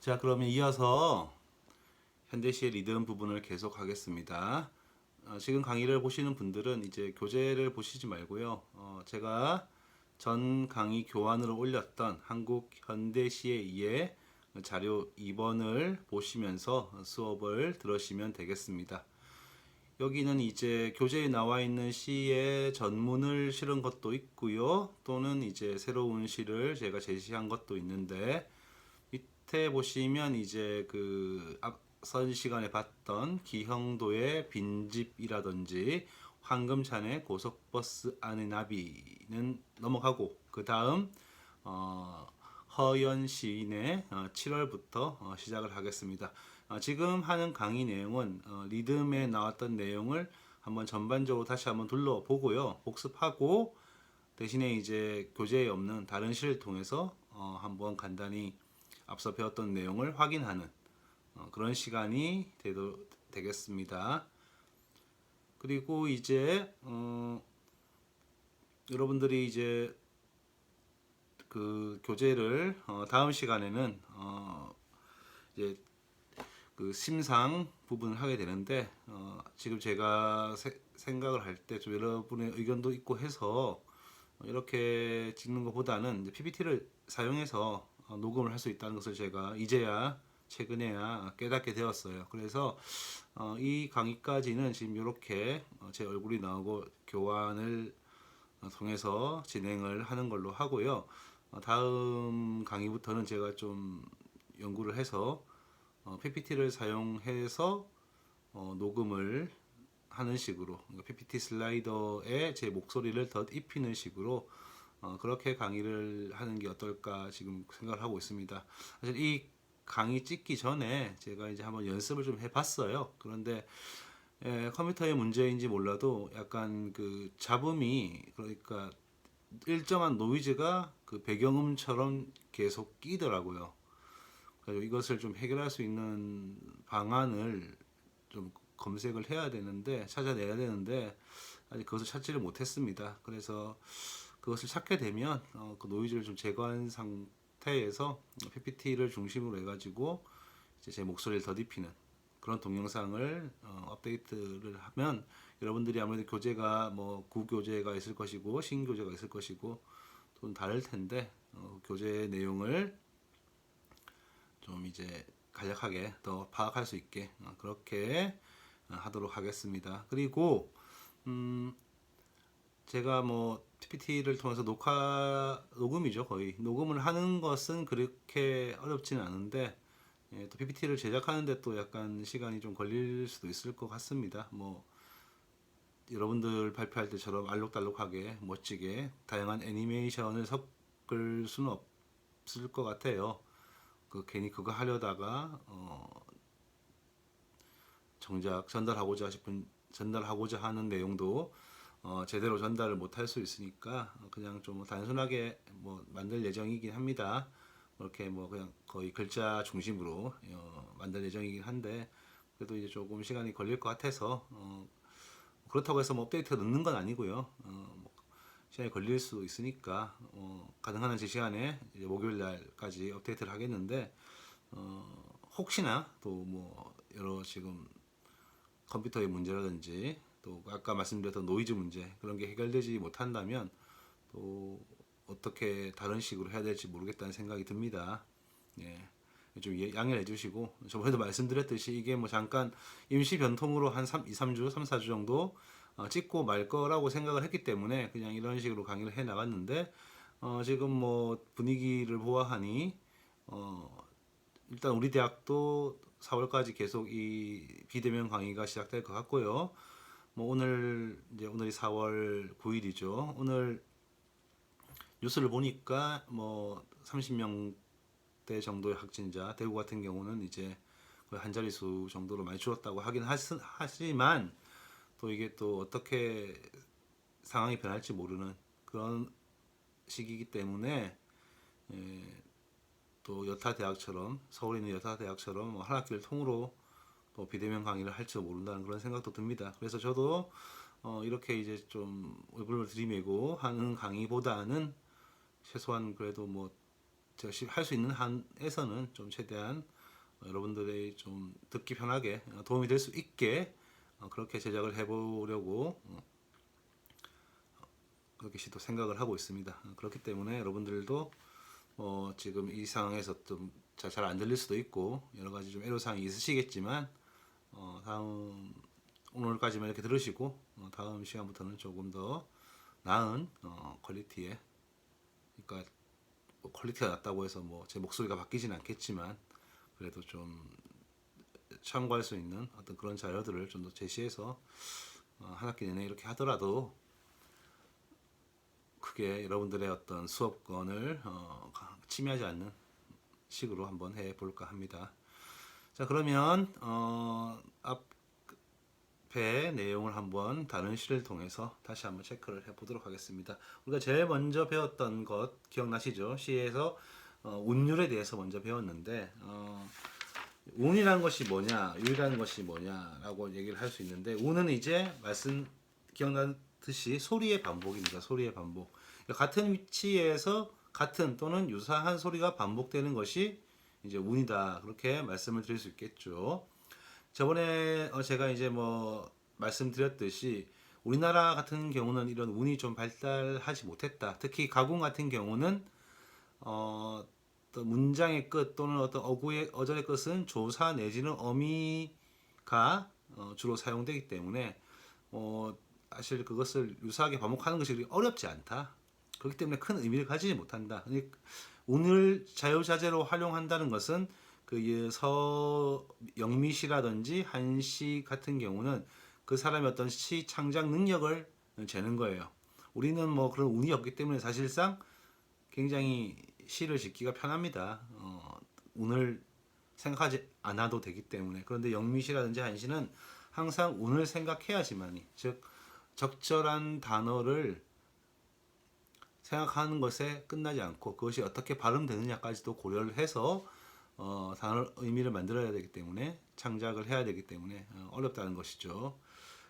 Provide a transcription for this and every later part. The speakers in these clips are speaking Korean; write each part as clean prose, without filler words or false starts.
자, 그러면 이어서 현대시의 리듬 부분을 계속 하겠습니다. 지금 강의를 보시는 분들은 이제 교재를 보시지 말고요. 제가 전 강의 교환으로 올렸던 한국 현대시에 의해 자료 2번을 보시면서 수업을 들으시면 되겠습니다. 여기는 이제 교재에 나와 있는 시의 전문을 실은 것도 있고요. 또는 이제 새로운 시를 제가 제시한 것도 있는데, 밑에 보시면 이제 그 앞선 시간에 봤던 기형도의 빈집이라든지 황금찬의 고속버스 안의 나비는 넘어가고, 그 다음 허연 시인의 7월부터 시작을 하겠습니다. 지금 하는 강의 내용은 리듬에 나왔던 내용을 한번 전반적으로 다시 한번 둘러보고요, 복습하고, 대신에 이제 교재에 없는 다른 시를 통해서 한번 간단히 앞서 배웠던 내용을 확인하는 그런 시간이 되겠습니다. 그리고 이제 여러분들이 이제 그 교재를 다음 시간에는 이제 그 심상 부분을 하게 되는데, 지금 제가 생각을 할 때 좀 여러분의 의견도 있고 해서 이렇게 찍는 것보다는 PPT를 사용해서 녹음을 할 수 있다는 것을 제가 이제야 최근에야 깨닫게 되었어요. 그래서 이 강의까지는 지금 이렇게 제 얼굴이 나오고 교환을 통해서 진행을 하는 걸로 하고요. 다음 강의부터는 제가 좀 연구를 해서 PPT를 사용해서 녹음을 하는 식으로, 그러니까 PPT 슬라이더에 제 목소리를 덧입히는 식으로 그렇게 강의를 하는 게 어떨까 지금 생각을 하고 있습니다. 사실 이 강의 찍기 전에 제가 이제 한번 연습을 좀 해봤어요. 그런데 컴퓨터의 문제인지 몰라도 약간 그 잡음이, 그러니까 일정한 노이즈가 그 배경음처럼 계속 끼더라고요. 그래서 이것을 좀 해결할 수 있는 방안을 좀 검색을 해야 되는데, 찾아내야 되는데 아직 그것을 찾지를 못했습니다. 그래서 그것을 찾게 되면 그 노이즈를 좀 제거한 상태에서 PPT를 중심으로 해가지고 이제 제 목소리를 더딥히는 그런 동영상을 업데이트를 하면, 여러분들이 아무래도 교재가 뭐 구교재가 있을 것이고 신교재가 있을 것이고 좀 다를 텐데, 교재 내용을 좀 이제 간략하게 더 파악할 수 있게 그렇게 하도록 하겠습니다. 그리고 제가 뭐 PPT를 통해서 녹음이죠, 거의 녹음을 하는 것은 그렇게 어렵지는 않은데, 또 PPT를 제작하는데 또 약간 시간이 좀 걸릴 수도 있을 것 같습니다. 뭐 여러분들 발표할 때처럼 알록달록하게 멋지게 다양한 애니메이션을 섞을 수는 없을 것 같아요. 괜히 그거 하려다가 정작 전달하고자 하는 내용도 제대로 전달을 못할 수 있으니까 그냥 좀 단순하게 뭐 만들 예정이긴 합니다. 이렇게 뭐 그냥 거의 글자 중심으로 만들 예정이긴 한데, 그래도 이제 조금 시간이 걸릴 것 같아서 그렇다고 해서 뭐 업데이트가 늦는 건 아니고요. 뭐 시간이 걸릴 수 있으니까 가능한 한 제 시간에 이제 목요일 날까지 업데이트를 하겠는데, 혹시나 또 뭐 여러 지금 컴퓨터의 문제라든지 또 아까 말씀드렸던 노이즈 문제, 그런 게 해결되지 못한다면 또 어떻게 다른 식으로 해야 될지 모르겠다는 생각이 듭니다. 예. 좀 양해해 주시고, 저번에도 말씀드렸듯이 이게 뭐 잠깐 임시 변통으로 한 2, 3주, 3, 4주 정도 찍고 말 거라고 생각을 했기 때문에 그냥 이런 식으로 강의를 해 나갔는데, 지금 뭐 분위기를 보아하니 일단 우리 대학도 4월까지 계속 이 비대면 강의가 시작될 것 같고요. 뭐 오늘이 4월 9일이죠. 오늘 뉴스를 보니까 뭐 30명대 정도의 확진자, 대구 같은 경우는 이제 거의 한 자릿수 정도로 많이 줄었다고 하긴 하지만, 또 이게 또 어떻게 상황이 변할지 모르는 그런 시기이기 때문에, 또 여타 대학처럼, 서울에 있는 여타 대학처럼 뭐 한 학기를 통으로 또 비대면 강의를 할지도 모른다는 그런 생각도 듭니다. 그래서 저도 이렇게 이제 좀 얼굴을 들이매고 하는 강의보다는 최소한 그래도 뭐 제가 할 수 있는 한에서는 좀 최대한 여러분들의 좀 듣기 편하게 도움이 될 수 있게 그렇게 제작을 해보려고 그렇게 시도 생각을 하고 있습니다. 그렇기 때문에 여러분들도 지금 이 상황에서 좀 잘 안 들릴 수도 있고 여러 가지 좀 애로사항이 있으시겠지만 다음 오늘까지만 이렇게 들으시고 다음 시간부터는 조금 더 나은 퀄리티의, 그러니까 뭐 퀄리티가 낮다고 해서 뭐 제 목소리가 바뀌진 않겠지만 그래도 좀 참고할 수 있는 어떤 그런 자료들을 좀 더 제시해서 한 학기 내내 이렇게 하더라도 크게 여러분들의 어떤 수업권을 침해하지 않는 식으로 한번 해볼까 합니다. 자, 그러면 앞에 내용을 한번 다른 시를 통해서 다시 한번 체크를 해보도록 하겠습니다. 우리가 제일 먼저 배웠던 것 기억나시죠? 시에서 운율에 대해서 먼저 배웠는데 운이라는 것이 뭐냐, 율이라는 것이 뭐냐라고 얘기를 할 수 있는데 운은 이제 기억나듯이 소리의 반복입니다. 소리의 반복. 같은 위치에서 같은 또는 유사한 소리가 반복되는 것이 이제 운이다. 그렇게 말씀을 드릴 수 있겠죠. 저번에 제가 이제 뭐 말씀드렸듯이 우리나라 같은 경우는 이런 운이 좀 발달하지 못했다. 특히 가공 같은 경우는 또 문장의 끝 또는 어떤 어절의 끝은 조사 내지는 어미가 주로 사용되기 때문에 사실 그것을 유사하게 반복하는 것이 어렵지 않다. 그렇기 때문에 큰 의미를 가지지 못한다. 운을 자유자재로 활용한다는 것은 그 영미시라든지 한시 같은 경우는 그 사람의 어떤 시 창작 능력을 재는 거예요. 우리는 뭐 그런 운이 없기 때문에 사실상 굉장히 시를 짓기가 편합니다. 운을 생각하지 않아도 되기 때문에. 그런데 영미시라든지 한시는 항상 운을 생각해야지만이, 즉 적절한 단어를 생각하는 것에 끝나지 않고 그것이 어떻게 발음되느냐까지도 고려를 해서 단어 의미를 만들어야 되기 때문에, 창작을 해야 되기 때문에 어렵다는 것이죠.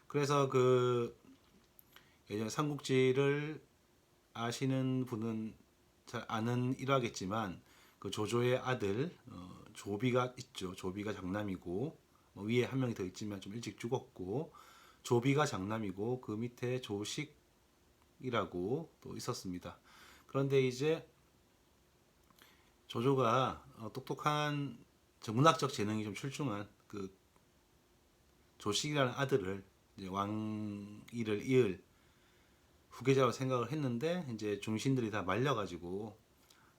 그래서 그 예전 삼국지를 아시는 분은 잘 아는 일화겠지만 그 조조의 아들 조비가 있죠. 조비가 장남이고 위에 한 명이 더 있지만 좀 일찍 죽었고, 조비가 장남이고 그 밑에 조식이라고 또 있었습니다. 그런데 이제 조조가 똑똑한 문학적 재능이 좀 출중한 그 조식이라는 아들을 이제 왕위를 이을 후계자로 생각을 했는데 이제 중신들이 다 말려가지고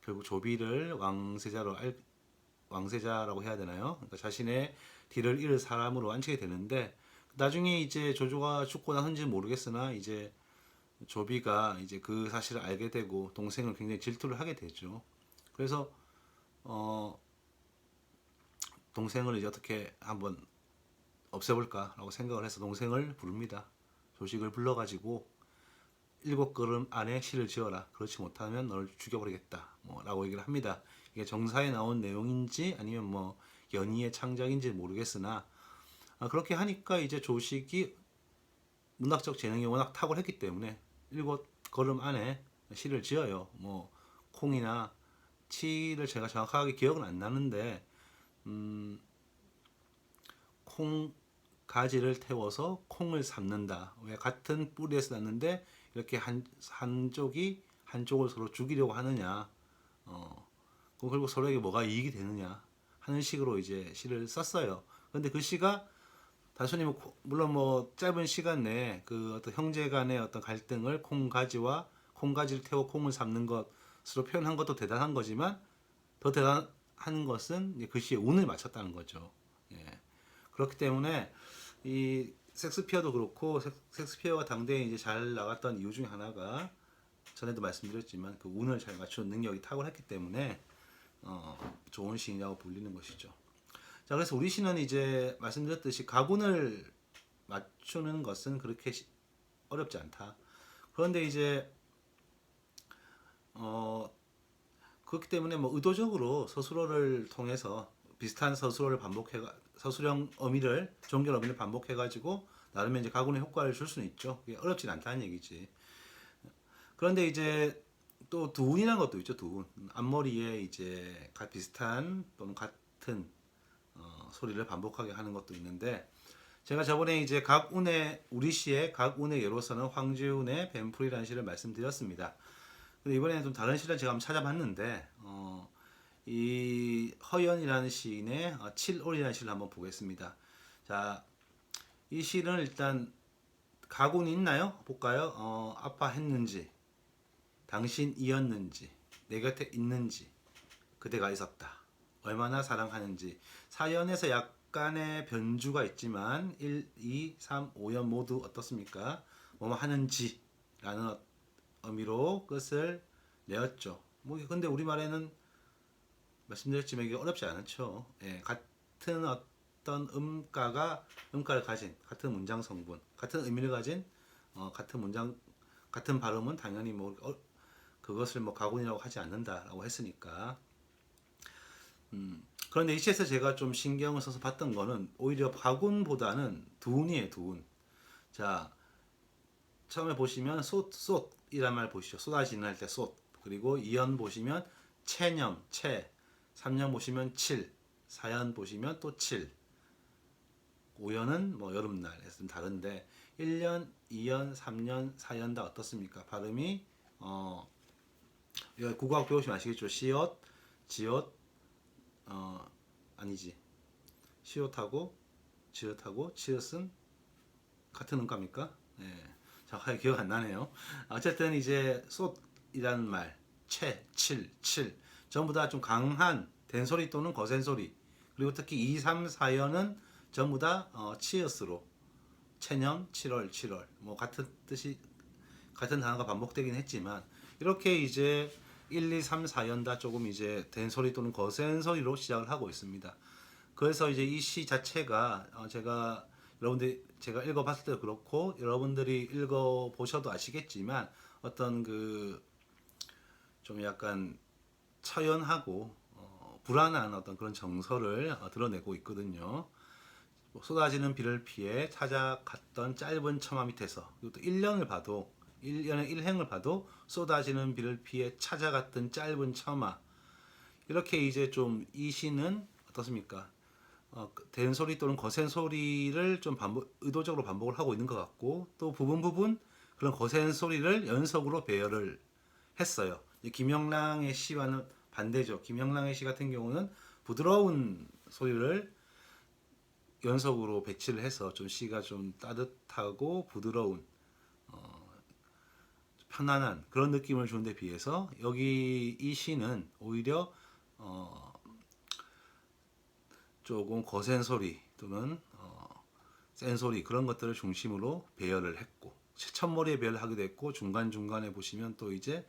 결국 조비를 왕세자라고 해야 되나요? 그러니까 자신의 뒤를 이을 사람으로 앉히게 되는데, 나중에 이제 조조가 죽고 나선지는 모르겠으나 이제 조비가 이제 그 사실을 알게 되고 동생을 굉장히 질투를 하게 되죠. 그래서 동생을 이제 어떻게 한번 없애볼까라고 생각을 해서 동생을 부릅니다. 조식을 불러가지고 7걸음 안에 시를 지어라. 그렇지 못하면 너를 죽여버리겠다. 라고 얘기를 합니다. 이게 정사에 나온 내용인지 아니면 뭐 연희의 창작인지 모르겠으나 그렇게 하니까 이제 조식이 문학적 재능이 워낙 탁월했기 때문에 7걸음 안에 시를 지어요. 뭐 콩이나 치를 제가 정확하게 기억은 안 나는데 콩 가지를 태워서 콩을 삶는다. 왜 같은 뿌리에서 났는데 이렇게 한쪽을 서로 죽이려고 하느냐. 그리고 서로에게 뭐가 이익이 되느냐 하는 식으로 이제 시를 썼어요. 그런데 그 시가 단순히 물론 뭐 짧은 시간 내에 그 어떤 형제 간의 어떤 갈등을 콩가지를 태워 콩을 삶는 것으로 표현한 것도 대단한 거지만 더 대단한 것은 그 시에 운을 맞췄다는 거죠. 예. 그렇기 때문에 이 섹스피어도 그렇고, 섹스피어가 당대에 이제 잘 나갔던 이유 중에 하나가 전에도 말씀드렸지만 그 운을 잘 맞추는 능력이 탁월했기 때문에 좋은 시인이라고 불리는 것이죠. 자, 그래서 우리 시는 이제 말씀드렸듯이 가군을 맞추는 것은 그렇게 어렵지 않다. 그런데 이제 그렇기 때문에 뭐 의도적으로 서술어를 통해서 비슷한 서술어를 서술형 어미를 종결 어미를 반복해가지고 나름의 이제 가군의 효과를 줄 수는 있죠. 그게 어렵진 않다는 얘기지. 그런데 이제 또 두운이라는 것도 있죠. 두운. 앞머리에 이제 비슷한 또는 같은 소리를 반복하게 하는 것도 있는데, 제가 저번에 이제 각운의 우리 시의 각운의 예로서는 황지운의 뱀풀이라는 시를 말씀드렸습니다. 근데 이번에는 좀 다른 시를 제가 한번 찾아봤는데 이 허연이라는 시인의 칠올이라는 시를 한번 보겠습니다. 자, 이 시는 일단 가군이 있나요? 볼까요? 아파했는지, 당신이었는지, 내 곁에 있는지, 그대가 있었다. 얼마나 사랑하는지. 사연에서 약간의 변주가 있지만 1, 2, 3, 5연 모두 어떻습니까? 뭐뭐 하는지 라는 의미로 끝을 내었죠. 뭐 근데 우리말에는 말씀드렸지만 이게 어렵지 않죠. 예, 같은 어떤 음가를 가진 같은 문장 성분, 같은 의미를 가진 같은 문장, 같은 발음은 당연히 뭐 그것을 뭐 가군이라고 하지 않는다라고 했으니까. 그런데 이 시에서 제가 좀 신경을 써서 봤던 거는 오히려 가군보다는 두운이에요, 두운. 자, 처음에 보시면 쏟이란 말 보시죠. 쏟아지는 할 때 쏟. 그리고 2연 보시면 체념, 체. 3연 보시면 칠. 4연 보시면 또 칠. 5연은 뭐 여름날에서 좀 다른데 1년, 2연, 3년, 4연 다 어떻습니까? 발음이 국어학 배우시면 아시겠죠? 시옷, 지옷, 아니지. 시옷하고 지읒하고 치읒은 같은 음가입니까? 예. 정확하게 기억 안 나네요. 어쨌든 이제 쏟이라는 말, 칠 전부 다 좀 강한 된소리 또는 거센소리. 그리고 특히 2, 3, 4연은 전부 다 치읓으로 체념, 7월 뭐 같은 뜻이 같은 단어가 반복되긴 했지만 이렇게 이제 1, 2, 3, 4연 다 조금 이제 된소리 또는 거센 소리로 시작을 하고 있습니다. 그래서 이제 이 시 자체가 제가 읽어봤을 때도 그렇고 여러분들이 읽어보셔도 아시겠지만 어떤 그 좀 약간 처연하고 불안한 어떤 그런 정서를 드러내고 있거든요. 쏟아지는 비를 피해 찾아갔던 짧은 처마 밑에서, 그리고 또 1년을 봐도 1년의 일행을 봐도 쏟아지는 비를 피해 찾아갔던 짧은 처마. 이렇게 이제 좀 이 시는 어떻습니까? 된소리 또는 거센 소리를 좀 의도적으로 반복을 하고 있는 것 같고, 또 부분 그런 거센 소리를 연속으로 배열을 했어요. 김영랑의 시와는 반대죠. 김영랑의 시 같은 경우는 부드러운 소리를 연속으로 배치를 해서 좀 시가 좀 따뜻하고 부드러운 편안한 그런 느낌을 주는 데 비해서 여기 이 시는 오히려 조금 거센 소리 또는 센 소리 그런 것들을 중심으로 배열을 했고, 첫머리에 배열을 하기도 했고, 중간중간에 보시면 또 이제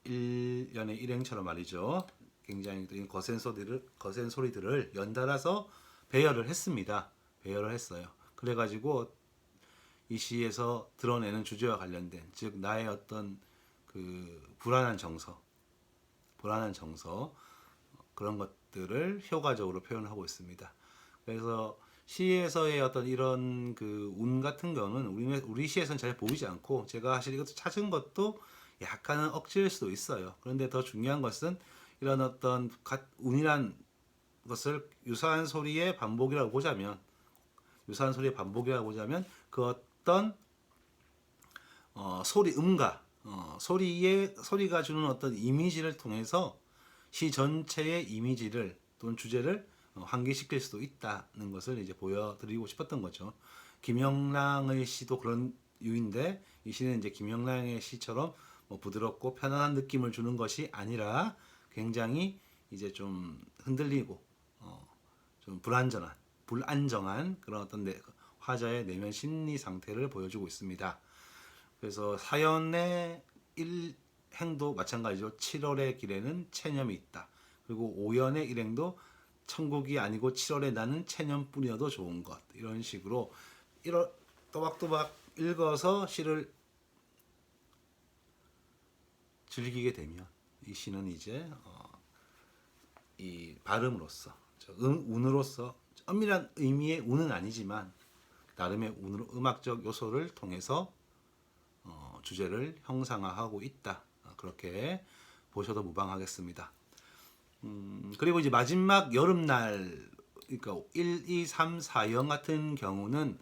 일연의 일행처럼 말이죠. 굉장히 거센 소리들을 연달아서 배열을 했습니다. 배열을 했어요. 그래가지고 이 시에서 드러내는 주제와 관련된, 즉 나의 어떤 그 불안한 정서 그런 것들을 효과적으로 표현하고 있습니다. 그래서 시에서의 어떤 이런 그 운 같은 경우는 우리 시에서는 잘 보이지 않고, 제가 사실 이것도 찾은 것도 약간은 억지일 수도 있어요. 그런데 더 중요한 것은 이런 어떤 운이란 것을 유사한 소리의 반복이라고 보자면 그 어떤 소리가 주는 어떤 이미지를 통해서 시 전체의 이미지를 또는 주제를 환기시킬 수도 있다는 것을 이제 보여드리고 싶었던 거죠. 김영랑의 시도 그런 유인데, 이 시는 이제 김영랑의 시처럼 뭐 부드럽고 편안한 느낌을 주는 것이 아니라 굉장히 이제 좀 흔들리고 좀 불안정한 그런 어떤 화자의 내면 심리 상태를 보여주고 있습니다. 그래서 사연의 일행도 마찬가지죠. 7월의 길에는 체념이 있다. 그리고 5연의 일행도 천국이 아니고 7월에 나는 체념뿐이어도 좋은 것. 이런 식으로 또박또박 읽어서 시를 즐기게 되면 이 시는 이제 이 발음으로서, 운으로서 엄밀한 의미의 운은 아니지만 나름의 운으로 음악적 요소를 통해서 주제를 형상화하고 있다. 그렇게 보셔도 무방하겠습니다. 그리고 이제 마지막 여름날, 그러니까 1, 2, 3, 4형 같은 경우는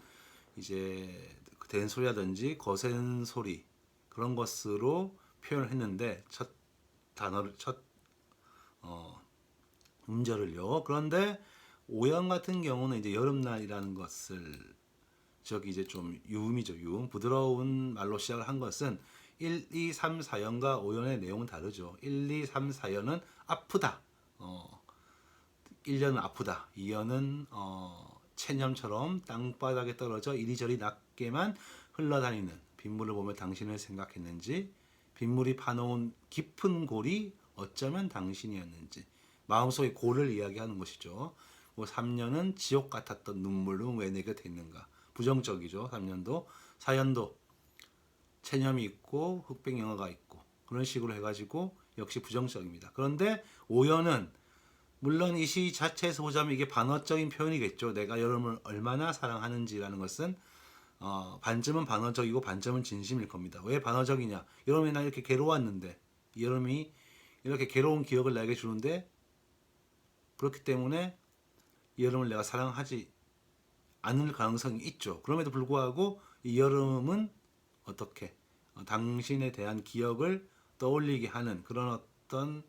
이제 된소리라든지 거센 소리 그런 것으로 표현을 했는데 첫 단어를 첫 음절을요. 그런데 5형 같은 경우는 이제 여름날이라는 것을 저기 이제 좀 유음이죠. 유음 부드러운 말로 시작을 한 것은 1, 2, 3, 4형과 5형의 내용은 다르죠. 1, 2, 3, 4형은 아프다. 1년은 아프다. 2년은 체념처럼 땅바닥에 떨어져 이리저리 낮게만 흘러다니는 빗물을 보며 당신을 생각했는지, 빗물이 파놓은 깊은 골이 어쩌면 당신이었는지, 마음속의 골을 이야기하는 것이죠. 3년은 지옥 같았던 눈물은 왜 내 곁에 있는가. 부정적이죠. 3년도. 4년도 체념이 있고 흑백영화가 있고 그런 식으로 해가지고 역시 부정적입니다. 그런데 5년은 물론 이 시 자체에서 보자면 이게 반어적인 표현이겠죠. 내가 여러분을 얼마나 사랑하는지라는 것은 반쯤은 반어적이고 반쯤은 진심일 겁니다. 왜 반어적이냐? 여러분이 나 이렇게 괴로웠는데, 여러분이 이렇게 괴로운 기억을 나에게 주는데, 그렇기 때문에 여러분을 내가 사랑하지 않을 가능성이 있죠. 그럼에도 불구하고 이 여름은 어떻게 당신에 대한 기억을 떠올리게 하는 그런 어떤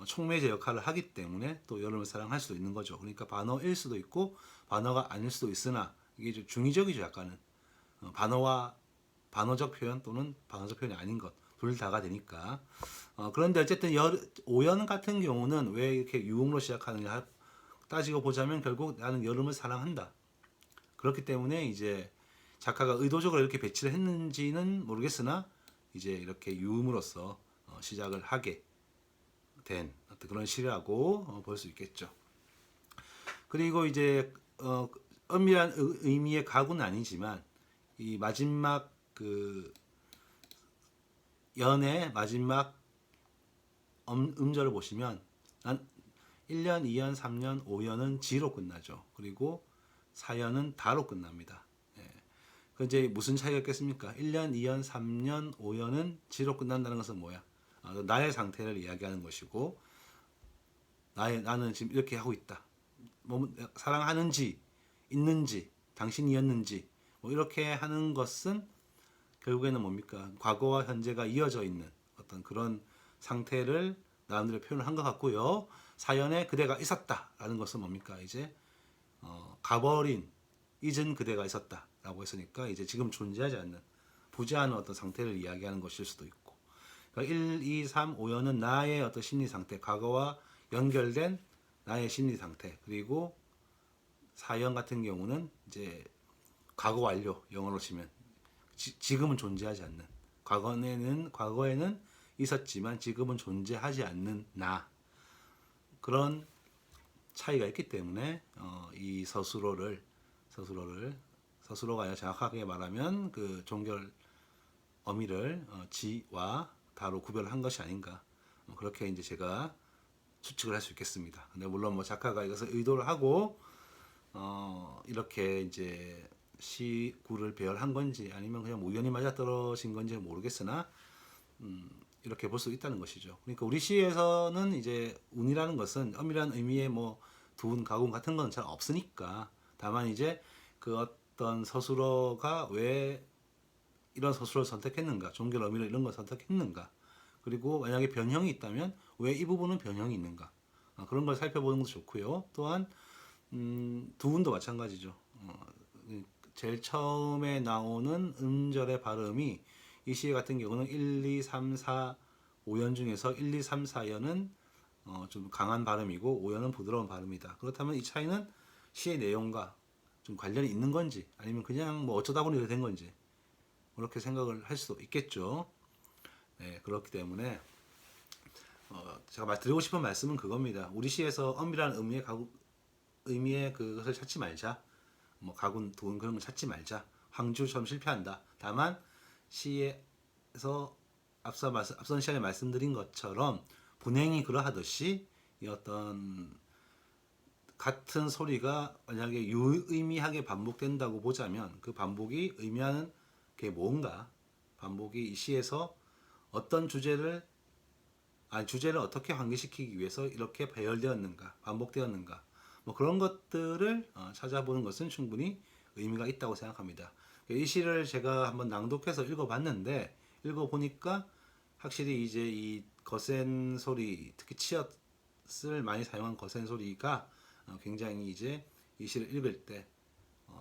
촉매제 역할을 하기 때문에 또 여름을 사랑할 수도 있는 거죠. 그러니까 반어일 수도 있고 반어가 아닐 수도 있으나 이게 좀 중의적이죠. 약간은 반어와 반어적 표현 또는 반어적 표현이 아닌 것 둘 다가 되니까. 그런데 어쨌든 오연 같은 경우는 왜 이렇게 유흥로 시작하느냐 따지고 보자면 결국 나는 여름을 사랑한다. 그렇기 때문에 이제 작가가 의도적으로 이렇게 배치를 했는지는 모르겠으나 이제 이렇게 유음으로써 시작을 하게 된 어떤 그런 시라고 볼 수 있겠죠. 그리고 이제 엄밀한 의미의 가구는 아니지만 이 마지막 그 연의 마지막 음절을 보시면 1년, 2년, 3년, 5년은 지로 끝나죠. 그리고 4년은 다로 끝납니다. 그 이제 무슨 차이가 있겠습니까? 1년, 2년, 3년, 5년은 지로 끝난다는 것은 뭐야? 나의 상태를 이야기하는 것이고, 나는 지금 이렇게 하고 있다. 사랑하는지, 있는지, 당신이었는지, 뭐 이렇게 하는 것은 결국에는 뭡니까? 과거와 현재가 이어져 있는 어떤 그런 상태를 나름대로 표현을 한 것 같고요. 사연에 그대가 있었다라는 것은 뭡니까? 이제 가버린 잊은 그대가 있었다라고 했으니까 이제 지금 존재하지 않는 부재하는 어떤 상태를 이야기하는 것일 수도 있고, 그러니까 1, 2, 3, 5년은 나의 어떤 심리 상태, 과거와 연결된 나의 심리 상태, 그리고 4년 같은 경우는 이제 과거 완료, 영어로 치면 지금은 존재하지 않는, 과거에는 있었지만 지금은 존재하지 않는 나, 그런 차이가 있기 때문에 이 서술어가 아니라 정확하게 말하면 그 종결 어미를 지와 다로 구별한 것이 아닌가, 그렇게 이제 제가 추측을 할 수 있겠습니다. 근데 물론 뭐 작가가 이것을 의도를 하고 이렇게 이제 시구를 배열한 건지 아니면 그냥 우연히 맞아떨어진 건지 모르겠으나 이렇게 볼 수 있다는 것이죠. 그러니까 우리 시에서는 이제 운이라는 것은 엄밀한 의미의 뭐 두운 가공 같은 건 잘 없으니까, 다만 이제 그 어떤 서술어가 왜 이런 서술어를 선택했는가, 종결 어미를 이런 걸 선택했는가, 그리고 만약에 변형이 있다면 왜 이 부분은 변형이 있는가, 그런 걸 살펴보는 것도 좋고요. 또한 두운도 마찬가지죠. 제일 처음에 나오는 음절의 발음이 이 시 같은 경우는 1, 2, 3, 4, 5연 중에서 1, 2, 3, 4연은 좀 강한 발음이고 5연은 부드러운 발음이다. 그렇다면 이 차이는 시의 내용과 좀 관련이 있는 건지 아니면 그냥 뭐 어쩌다 보니 이렇게 된 건지 그렇게 생각을 할 수도 있겠죠. 네, 그렇기 때문에 제가 드리고 싶은 말씀은 그겁니다. 우리 시에서 엄밀한 의미의 그것을 찾지 말자. 뭐 가군, 두군 그런 걸 찾지 말자. 황주처럼 실패한다. 다만 시에서 앞선 시간에 말씀드린 것처럼 분행이 그러하듯이 이 어떤 같은 소리가 만약에 유의미하게 반복된다고 보자면 그 반복이 의미하는 게 뭔가, 반복이 이 시에서 어떤 주제를 어떻게 환기시키기 위해서 이렇게 배열되었는가, 반복되었는가, 뭐 그런 것들을 찾아보는 것은 충분히 의미가 있다고 생각합니다. 이 시를 제가 한번 낭독해서 읽어봤는데, 읽어보니까 확실히 이제 이 거센 소리, 특히 치엇을 많이 사용한 거센 소리가 굉장히 이제 이 시를 읽을 때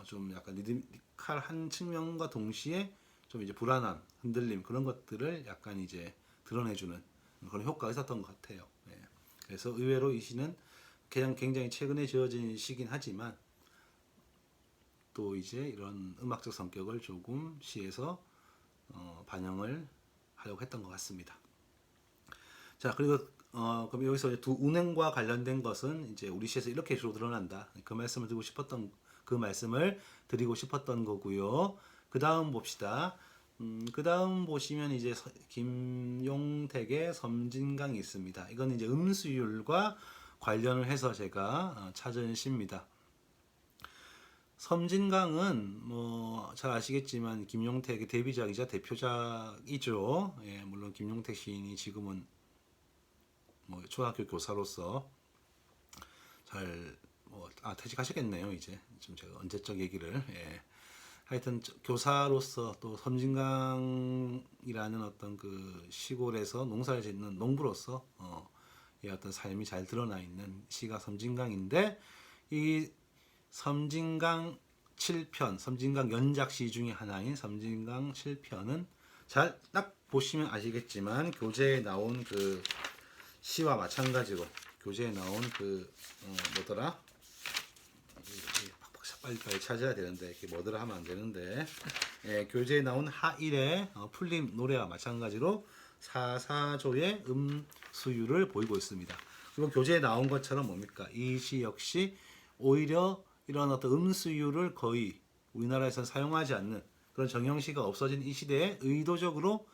좀 약간 리드미컬한 측면과 동시에 좀 이제 불안함, 흔들림 그런 것들을 약간 이제 드러내주는 그런 효과가 있었던 것 같아요. 예. 그래서 의외로 이 시는 그냥 굉장히 최근에 지어진 시긴 하지만 또 이제 이런 음악적 성격을 조금 시에서 반영을 하려고 했던 것 같습니다. 자, 그리고 그럼 여기서 이제 두 운행과 관련된 것은 이제 우리 시에서 이렇게 주로 드러난다. 그 말씀을 드리고 싶었던 거고요. 그 다음 봅시다. 그 다음 보시면 이제 김용택의 섬진강이 있습니다. 이건 이제 음수율과 관련을 해서 제가 찾은 시입니다. 섬진강은 뭐 잘 아시겠지만 김용택의 데뷔작이자 대표작이죠. 예, 물론 김용택 시인이 지금은 뭐 초등학교 교사로서 퇴직하시겠네요. 이제 좀 제가 언제적 얘기를 하여튼 교사로서 또 섬진강이라는 어떤 그 시골에서 농사를 짓는 농부로서 이 어떤 삶이 잘 드러나 있는 시가 섬진강인데, 이 섬진강 7편, 섬진강 연작시 중에 하나인 섬진강 7편은 잘 딱 보시면 아시겠지만 교재에 나온 그 시와 마찬가지로 교재에 나온 그 뭐더라? 빨리 찾아야 되는데 이렇게 뭐더라 하면 안 되는데, 교재에 나온 하일의 풀림 노래와 마찬가지로 사사조의 음수율을 보이고 있습니다. 그리고 교재에 나온 것처럼 뭡니까? 이 시 역시 오히려 이런 어떤 음수율을 거의 우리나라에서 사용하지 않는 그런 정형시가 없어진 이 시대에 의도적으로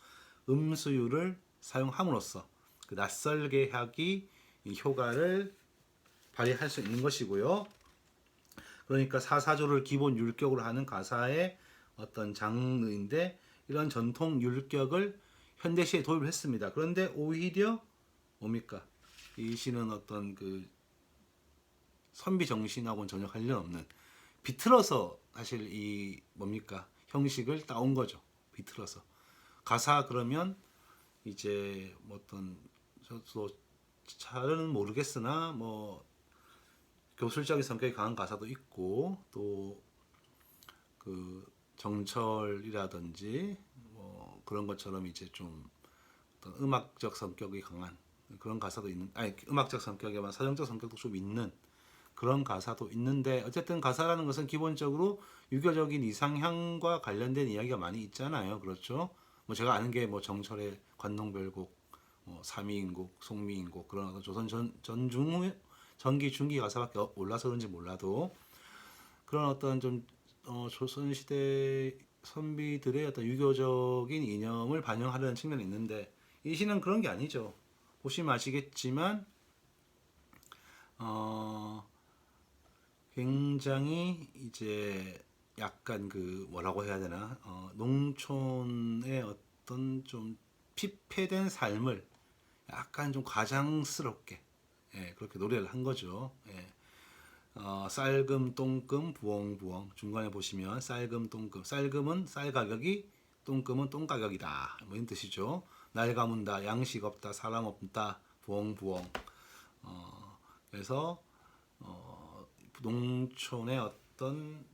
음수율을 사용함으로써 그 낯설게 하기 효과를 발휘할 수 있는 것이고요. 그러니까 사사조를 기본 율격으로 하는 가사의 어떤 장르인데, 이런 전통 율격을 현대시에 도입을 했습니다. 그런데 오히려 뭡니까? 이 시는 어떤 그 선비 정신하고는 전혀 관련 없는, 비틀어서 사실 이 뭡니까? 형식을 따온 거죠. 비틀어서. 가사 그러면 이제 뭐 어떤 저도 잘은 모르겠으나 뭐 교술적인 성격이 강한 가사도 있고, 또 그 정철이라든지 뭐 그런 것처럼 이제 좀 어떤 음악적 성격이 강한 그런 가사도 있는, 아니 음악적 성격에만 사정적 성격도 좀 있는 그런 가사도 있는데, 어쨌든 가사라는 것은 기본적으로 유교적인 이상향과 관련된 이야기가 많이 있잖아요. 그렇죠? 뭐 제가 아는 게 뭐 정철의 관농별곡, 뭐 삼위인곡, 송미인곡 그런 어떤 조선 전중후 전기 중기 가사밖에 몰라서 그런지 몰라도 그런 어떤 좀 조선 시대 선비들의 어떤 유교적인 이념을 반영하려는 측면이 있는데, 이 시는 그런 게 아니죠. 보시면 아시겠지만 굉장히 이제 약간 그 뭐라고 해야 되나, 농촌의 어떤 좀 피폐된 삶을 약간 좀 과장스럽게 그렇게 노래를 한 거죠. 쌀금 똥금 부엉부엉, 중간에 보시면 쌀금 똥금, 쌀금은 쌀 가격이, 똥금은 똥 가격이다, 뭐 이런 뜻이죠. 날 가문다, 양식 없다, 사람 없다, 부엉부엉. 그래서 농촌의 어떤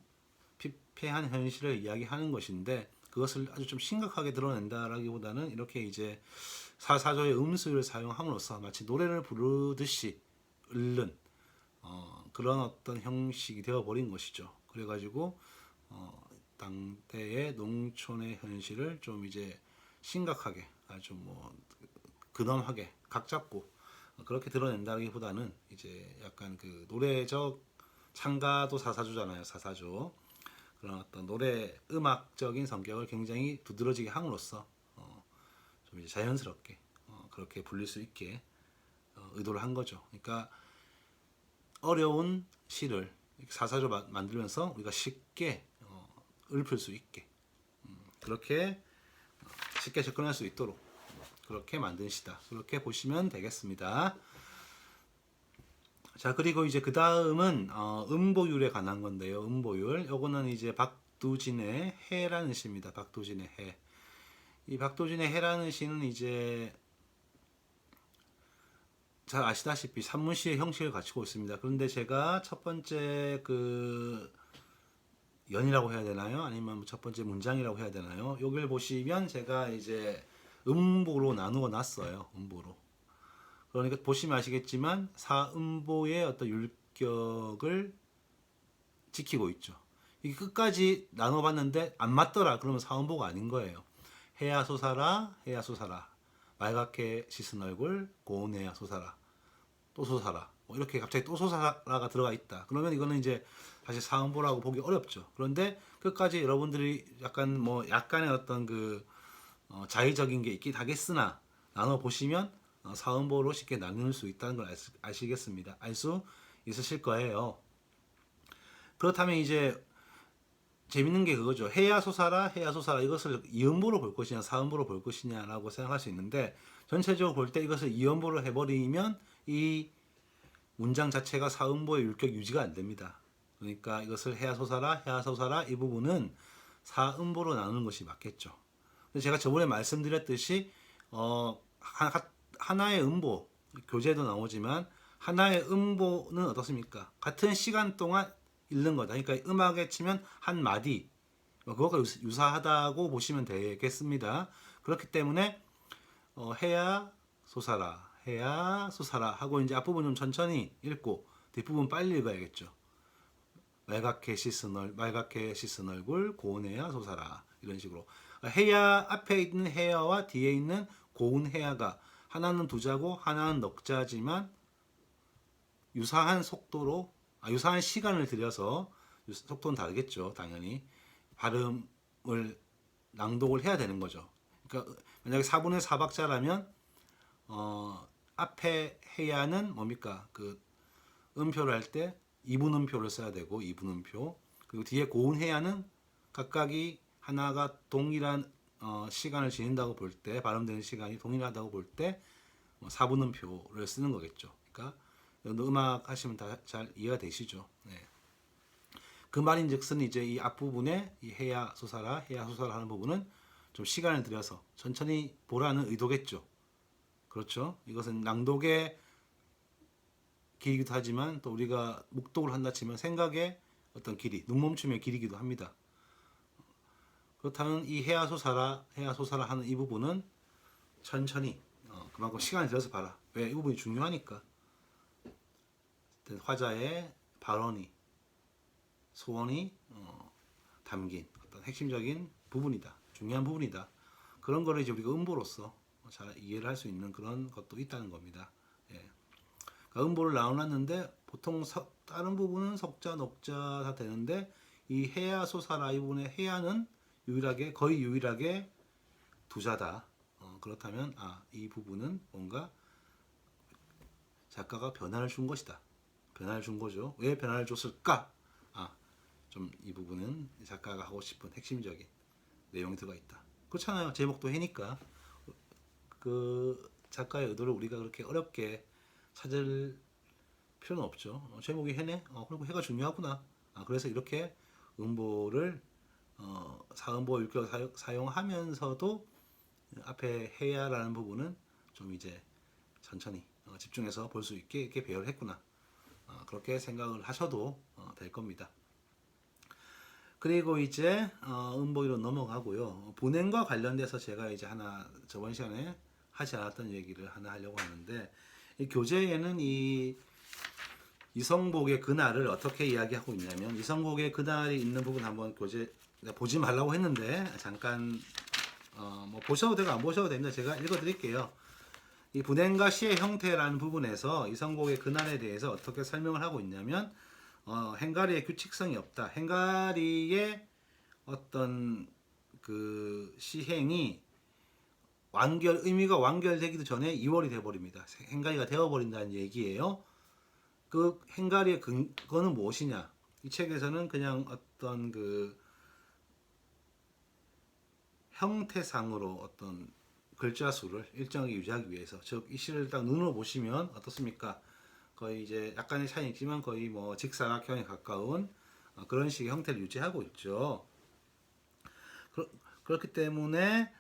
피폐한 현실을 이야기하는 것인데, 그것을 아주 좀 심각하게 드러낸다라기보다는 이렇게 이제 사사조의 음수를 사용함으로써 마치 노래를 부르듯이 읊는 그런 어떤 형식이 되어버린 것이죠. 그래가지고 당대의 농촌의 현실을 좀 이제 심각하게, 아주 뭐 근엄하게 각 잡고 그렇게 드러낸다기보다는 이제 약간 그 노래적 창가도 사사조잖아요. 사사조. 그런 어떤 노래 음악적인 성격을 굉장히 두드러지게 함으로써 좀 이제 자연스럽게 그렇게 불릴 수 있게 의도를 한 거죠. 그러니까 어려운 시를 사사조 만들면서 우리가 쉽게 읊을 수 있게 그렇게 쉽게 접근할 수 있도록 그렇게 만든 시다. 그렇게 보시면 되겠습니다. 자, 그리고 이제 그 다음은 음보율에 관한 건데요. 음보율. 요거는 이제 박두진의 해라는 시입니다. 박두진의 해. 이 박두진의 해라는 시는 이제 잘 아시다시피 산문시의 형식을 갖추고 있습니다. 그런데 제가 첫 번째 그 연이라고 해야 되나요? 아니면 첫 번째 문장이라고 해야 되나요? 여기를 보시면 제가 이제 음보로 나누어 놨어요. 음보로. 그러니까 보시면 아시겠지만 사음보의 어떤 율격을 지키고 있죠. 이게 끝까지 나눠봤는데 안 맞더라. 그러면 사음보가 아닌 거예요. 해야 솟아라, 해야 솟아라. 말갛게 씻은 얼굴, 고운해야 솟아라. 또 솟아라. 뭐 이렇게 갑자기 또 솟아라가 들어가 있다. 그러면 이거는 이제 사실 사음보라고 보기 어렵죠. 그런데 끝까지 여러분들이 약간 뭐 약간의 어떤 그 자의적인 게 있긴 하겠으나 나눠 보시면 사음보로 쉽게 나눌 수 있다는 걸 아시겠습니다. 알 수 있으실 거예요. 그렇다면 이제 재밌는 게 그거죠. 해야 솟아라, 해야 솟아라. 이것을 이음보로 볼 것이냐, 사음보로 볼 것이냐라고 생각할 수 있는데 전체적으로 볼 때 이것을 이음보로 해버리면 이 문장 자체가 사음보의 율격 유지가 안 됩니다. 그러니까 이것을 해야 솟아라, 해야 솟아라 이 부분은 사음보로 나누는 것이 맞겠죠. 제가 저번에 말씀드렸듯이 하나의 음보, 교재도 나오지만 하나의 음보는 어떻습니까? 같은 시간 동안 읽는 거다. 그러니까 음악에 치면 한 마디, 그것과 유사하다고 보시면 되겠습니다. 그렇기 때문에 해야 솟아라, 해야 솟아라 하고 이제 앞부분 좀 천천히 읽고 뒷부분 빨리 읽어야겠죠. 말갛게 씻은 얼굴, 고운해야 솟아라. 이런 식으로. 해야 앞에 있는 해야와 뒤에 있는 고운 해야가 하나는 두자고 하나는 넉자지만 유사한 속도로 유사한 시간을 들여서 속도는 다르겠죠. 당연히 발음을 낭독을 해야 되는 거죠. 그러니까 만약에 4분의 4박자라면 앞에 해야는 뭡니까? 그 음표를 할 때 2분 음표를 써야 되고 2분 음표. 그리고 뒤에 고운 해야는 각각이 하나가 동일한 시간을 지닌다고 볼 때 발음되는 시간이 동일하다고 볼 때 4분 음표를 쓰는 거겠죠. 그러니까 음악 하시면 다 잘 이해가 되시죠. 네. 그 말인즉슨 이제 이 앞부분에 이 해야 솟아라 하는 부분은 좀 시간을 들여서 천천히 보라는 의도겠죠. 그렇죠. 이것은 낭독의 길이기도 하지만 또 우리가 묵독을 한다 치면 생각의 어떤 길이, 눈멈춤의 길이기도 합니다. 그렇다면 이 해야 솟아라 하는 이 부분은 천천히 그만큼 시간을 들여서 봐라. 왜? 이 부분이 중요하니까. 화자의 발언이 소원이 담긴 어떤 핵심적인 부분이다. 중요한 부분이다. 그런 거를 이제 우리가 음보로서 잘 이해를 할 수 있는 그런 것도 있다는 겁니다. 예. 그러니까 음보를 나눠놨는데 보통 다른 부분은 석자, 녹자 다 되는데 이 해야 솟아라 이 부분의 해야는 거의 유일하게 두자다. 그렇다면 이 부분은 뭔가 작가가 변화를 준 것이다. 변화를 준 거죠. 왜 변화를 줬을까? 좀 이 부분은 작가가 하고 싶은 핵심적인 내용이 들어가 있다. 그렇잖아요. 제목도 해니까 그 작가의 의도를 우리가 그렇게 어렵게 찾을 필요는 없죠. 제목이 해네. 그리고 해가 중요하구나. 그래서 이렇게 음보를 사음보 율격을 사용하면서도 앞에 해야라는 부분은 좀 이제 천천히 집중해서 볼 수 있게 이렇게 배열을 했구나. 그렇게 생각을 하셔도 될 겁니다. 그리고 이제 음보위로 넘어가고요. 분행과 관련돼서 제가 이제 하나 저번 시간에 하지 않았던 얘기를 하나 하려고 하는데 이 교재에는 이 이성복의 그날을 어떻게 이야기하고 있냐면 이성복의 그날이 있는 부분 한번 교재 보지 말라고 했는데 잠깐 뭐 보셔도 되고 안 보셔도 됩니다. 제가 읽어드릴게요. 이 분행과 시의 형태라는 부분에서 이성복의 그날에 대해서 어떻게 설명을 하고 있냐면 행가리의 규칙성이 없다. 행가리의 어떤 그 시행이 의미가 완결되기도 전에 2월이 되어버립니다. 행가리가 되어버린다는 얘기예요. 그 행가리의 근거는 무엇이냐? 이 책에서는 그냥 어떤 그 형태상으로 어떤 글자 수를 일정하게 유지하기 위해서, 즉 이 시를 딱 눈으로 보시면 어떻습니까? 거의 이제 약간의 차이 있지만 거의 뭐 직사각형에 가까운 그런 식의 형태를 유지하고 있죠. 그렇기 때문에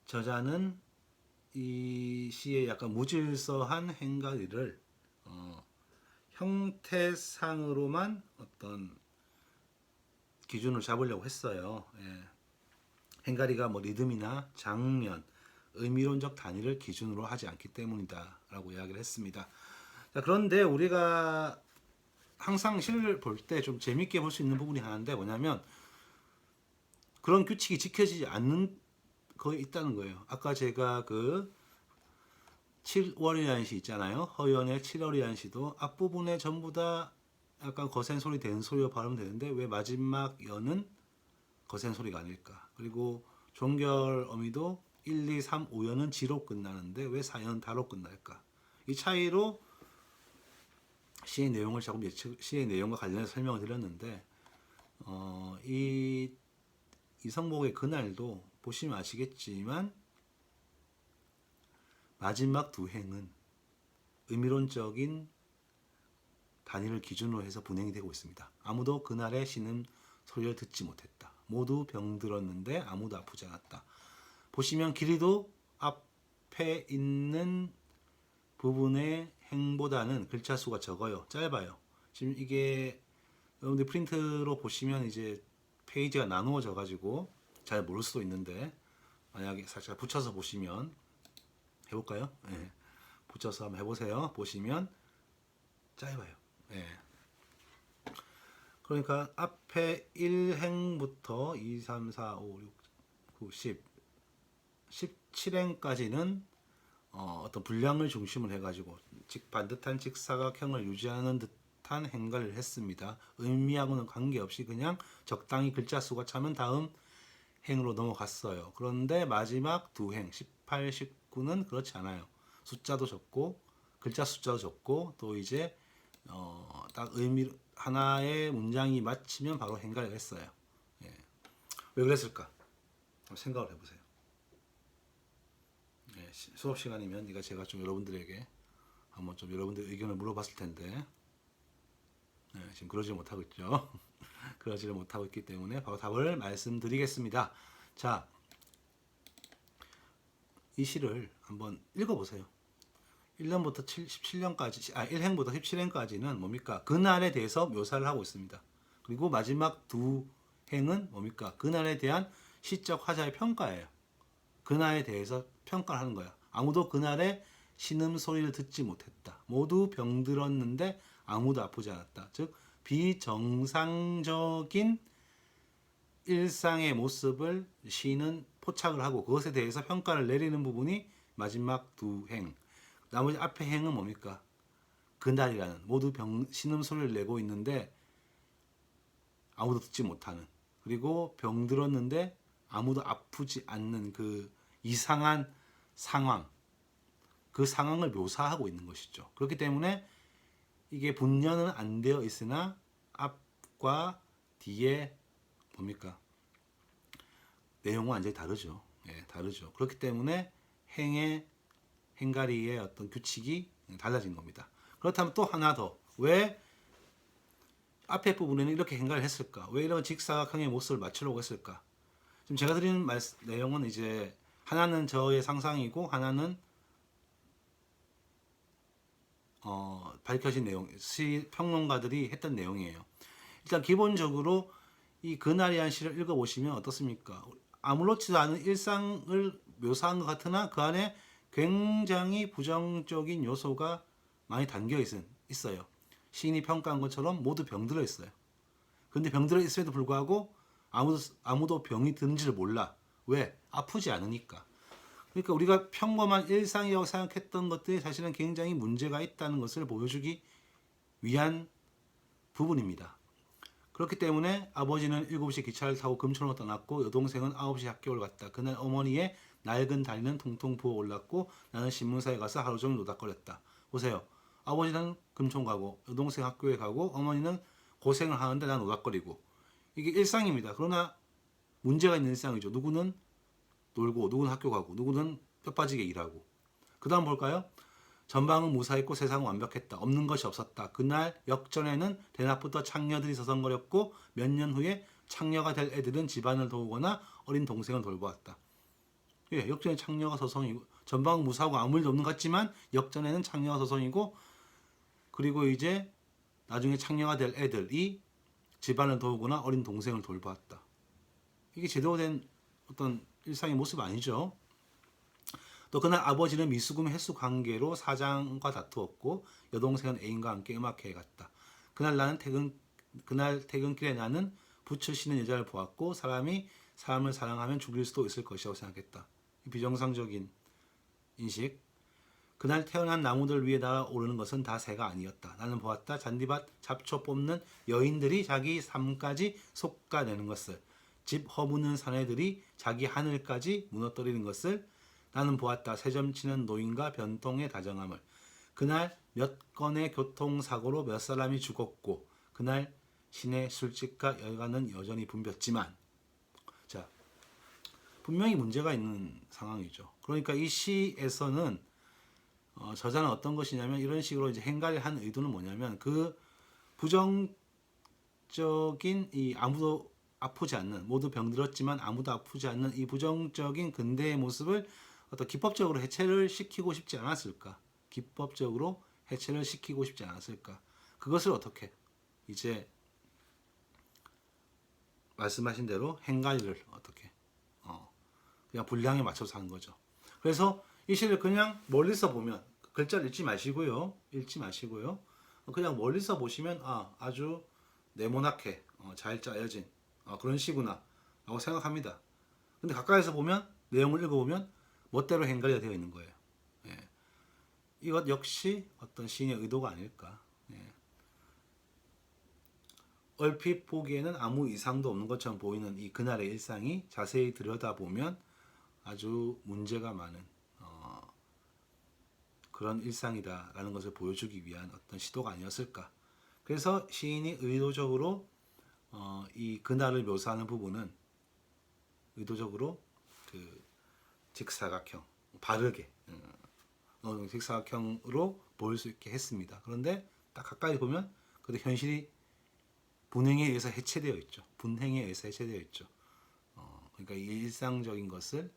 저자는 이 시의 약간 무질서한 행가리를 형태상으로만 어떤 기준을 잡으려고 했어요. 예. 행가리가 뭐 리듬이나 장면, 의미론적 단위를 기준으로 하지 않기 때문이다라고 이야기를 했습니다. 자, 그런데 우리가 항상 시를 볼 때 좀 재밌게 볼 수 있는 부분이 하나인데 뭐냐면 그런 규칙이 지켜지지 않는 거에 있다는 거예요. 아까 제가 그 7월이라는 시 있잖아요. 허연의 7월이라는 시도 앞부분에 전부 다 약간 거센 소리 된 소리로 발음되는데 왜 마지막 연은 거센 소리가 아닐까? 그리고 종결 어미도 1, 2, 3, 5연은 지로 끝나는데 왜 4연은 다로 끝날까? 이 차이로 시의 내용을 조금 시의 내용과 관련해서 설명을 드렸는데 이 이성복의 그날도 보시면 아시겠지만 마지막 두 행은 의미론적인 단위를 기준으로 해서 분행이 되고 있습니다. 아무도 그날의 신음 소리를 듣지 못했다. 모두 병들었는데 아무도 아프지 않았다. 보시면 길이도 앞에 있는 부분의 행보다는 글자 수가 적어요. 짧아요. 지금 이게 여러분들 프린트로 보시면 이제 페이지가 나누어져 가지고 잘 모를 수도 있는데 만약에 살짝 붙여서 보시면 해볼까요? 네. 붙여서 한번 해보세요. 보시면 짧아요. 네. 그러니까 앞에 1행부터 2, 3, 4, 5, 6, 9, 10, 17행까지는 어떤 분량을 중심을 해가지고 반듯한 직사각형을 유지하는 듯한 행가를 했습니다. 의미하고는 관계없이 그냥 적당히 글자 수가 차면 다음 행으로 넘어갔어요. 그런데 마지막 두 행, 18, 19는 그렇지 않아요. 숫자도 적고 글자 숫자도 적고 또 이제 딱 의미 하나의 문장이 맞히면 바로 행가를 했어요. 예. 왜 그랬을까? 생각을 해보세요. 예, 수업 시간이면 제가 좀 여러분들에게 한번 좀 여러분들 의견을 물어봤을 텐데 지금 그러지 못하고 있죠. 그러지를 못하고 있기 때문에 바로 답을 말씀드리겠습니다. 자, 이 시를 한번 읽어보세요. 1년부터 17년까지, 1행부터 17행까지는 뭡니까? 그날에 대해서 묘사를 하고 있습니다. 그리고 마지막 두 행은 뭡니까? 그날에 대한 시적 화자의 평가예요. 그날에 대해서 평가를 하는 거야. 아무도 그날에 신음 소리를 듣지 못했다. 모두 병들었는데 아무도 아프지 않았다. 즉 비정상적인 일상의 모습을 시인은 포착을 하고 그것에 대해서 평가를 내리는 부분이 마지막 두 행. 나머지 앞에 행은 뭡니까? 그날이라는 모두 신음 소리를 내고 있는데 아무도 듣지 못하는, 그리고 병들었는데 아무도 아프지 않는 그 이상한 상황, 그 상황을 묘사하고 있는 것이죠. 그렇기 때문에 이게 분연은 안 되어 있으나 앞과 뒤에 뭡니까? 내용은 완전히 다르죠. 예, 다르죠. 그렇기 때문에 행가리의 어떤 규칙이 달라진 겁니다. 그렇다면 또 하나 더, 왜 앞에 부분에는 이렇게 행가를 했을까? 왜 이런 직사각형의 모습을 맞추려고 했을까? 지금 제가 드리는 내용은 이제 하나는 저의 상상이고 하나는 밝혀진 내용, 시 평론가들이 했던 내용이에요. 일단 기본적으로 이 그날이란 시를 읽어보시면 어떻습니까? 아무렇지도 않은 일상을 묘사한 것 같으나 그 안에 굉장히 부정적인 요소가 많이 담겨 있어요. 시인이 평가한 것처럼 모두 병들어 있어요. 그런데 병들어 있음에도 불구하고 아무도 병이 드는지를 몰라. 왜? 아프지 않으니까. 그러니까 우리가 평범한 일상이라고 생각했던 것들이 사실은 굉장히 문제가 있다는 것을 보여주기 위한 부분입니다. 그렇기 때문에 아버지는 7시 기차를 타고 금천으로 떠났고 여동생은 9시 학교를 갔다. 그날 어머니의 낡은 다리는 통통 부어올랐고 나는 신문사에 가서 하루 종일 노닥거렸다. 보세요. 아버지는 금천 가고 여동생 학교에 가고 어머니는 고생을 하는데 난 노닥거리고, 이게 일상입니다. 그러나 문제가 있는 일상이죠. 누구는 놀고 누구는 학교 가고 누구는 뼈 빠지게 일하고. 그 다음 볼까요? 전방은 무사했고 세상은 완벽했다. 없는 것이 없었다. 그날 역전에는 대낮부터 창녀들이 서성거렸고 몇 년 후에 창녀가 될 애들은 집안을 도우거나 어린 동생을 돌보았다. 예, 역전에 창녀가 서성이고 전방은 무사하고 아무 일도 없는 것 같지만 역전에는 창녀가 서성이고 그리고 이제 나중에 창녀가 될 애들이 집안을 도우거나 어린 동생을 돌보았다. 이게 제대로 된 어떤 일상의 모습 아니죠. 또 그날 아버지는 미수금 횟수 관계로 사장과 다투었고 여동생은 애인과 함께 음악회에 갔다. 그날 퇴근길에 나는 붓을 씌는 여자를 보았고 사람이 사람을 사랑하면 죽일 수도 있을 것이라고 생각했다. 비정상적인 인식. 그날 태어난 나무들 위에 날아오르는 것은 다 새가 아니었다. 나는 보았다. 잔디밭 잡초 뽑는 여인들이 자기 삶까지 솎아내는 것을. 집 허무는 사내들이 자기 하늘까지 무너뜨리는 것을 나는 보았다. 새점 치는 노인과 변통의 다정함을. 그날 몇 건의 교통사고로 몇 사람이 죽었고 그날 시내 술집과 여가는 여전히 붐볐지만 자 분명히 문제가 있는 상황이죠. 그러니까 이 시에서는 저자는 어떤 것이냐면 이런 식으로 이제 행가를 한 의도는 뭐냐면 그 부정적인 이 아무도 아프지 않는 모두 병들었지만 아무도 아프지 않는 이 부정적인 근대의 모습을 어떤 기법적으로 해체를 시키고 싶지 않았을까? 기법적으로 해체를 시키고 싶지 않았을까? 그것을 어떻게 이제 말씀하신 대로 행가리를 어떻게 그냥 분량에 맞춰서 하는 거죠. 그래서 이 시를 그냥 멀리서 보면 글자를 읽지 마시고요. 그냥 멀리서 보시면 아주 네모나게 잘 짜여진 그런 시구나 라고 생각합니다. 근데 가까이서 보면 내용을 읽어보면 멋대로 행가리가 되어 있는 거예요. 예. 이것 역시 어떤 시인의 의도가 아닐까. 예. 얼핏 보기에는 아무 이상도 없는 것처럼 보이는 이 그날의 일상이 자세히 들여다보면 아주 문제가 많은 그런 일상이다라는 것을 보여주기 위한 어떤 시도가 아니었을까. 그래서 시인이 의도적으로 이 그날을 묘사하는 부분은 의도적으로 그 직사각형, 바르게 직사각형으로 보일 수 있게 했습니다. 그런데 딱 가까이 보면 그래도 현실이 분행에 의해서 해체되어 있죠. 분행에 의해서 해체되어 있죠. 그러니까 이 일상적인 것을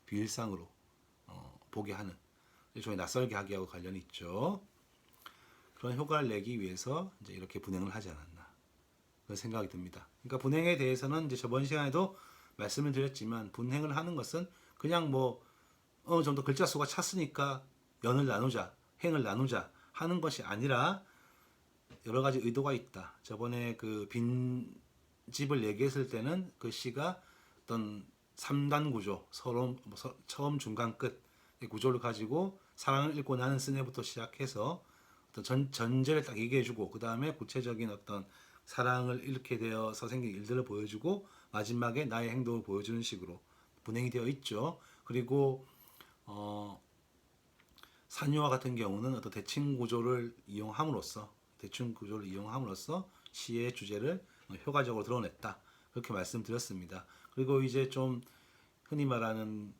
비일상으로 보게 하는 일종의 낯설게 하기하고 관련이 있죠. 그런 효과를 내기 위해서 이제 이렇게 분행을 하지 않았나 그런 생각이 듭니다. 그러니까 분행에 대해서는 이제 저번 시간에도 말씀을 드렸지만 분행을 하는 것은 그냥 뭐 어느 정도 글자 수가 찼으니까 연을 나누자, 행을 나누자 하는 것이 아니라 여러 가지 의도가 있다. 저번에 그 빈집을 얘기했을 때는 그 시가 어떤 3단 구조, 서로 처음, 중간, 끝의 구조를 가지고 사랑을 읽고 나는 쓰네부터 시작해서 어떤 전제를 딱 얘기해주고 그 다음에 구체적인 어떤 사랑을 잃게 되어서 생긴 일들을 보여주고 마지막에 나의 행동을 보여주는 식으로 분행이 되어 있죠. 그리고 산유화 같은 경우는 어떤 대칭 구조를 이용함으로써 시의 주제를 효과적으로 드러냈다. 그렇게 말씀드렸습니다. 그리고 이제 좀 흔히 말하는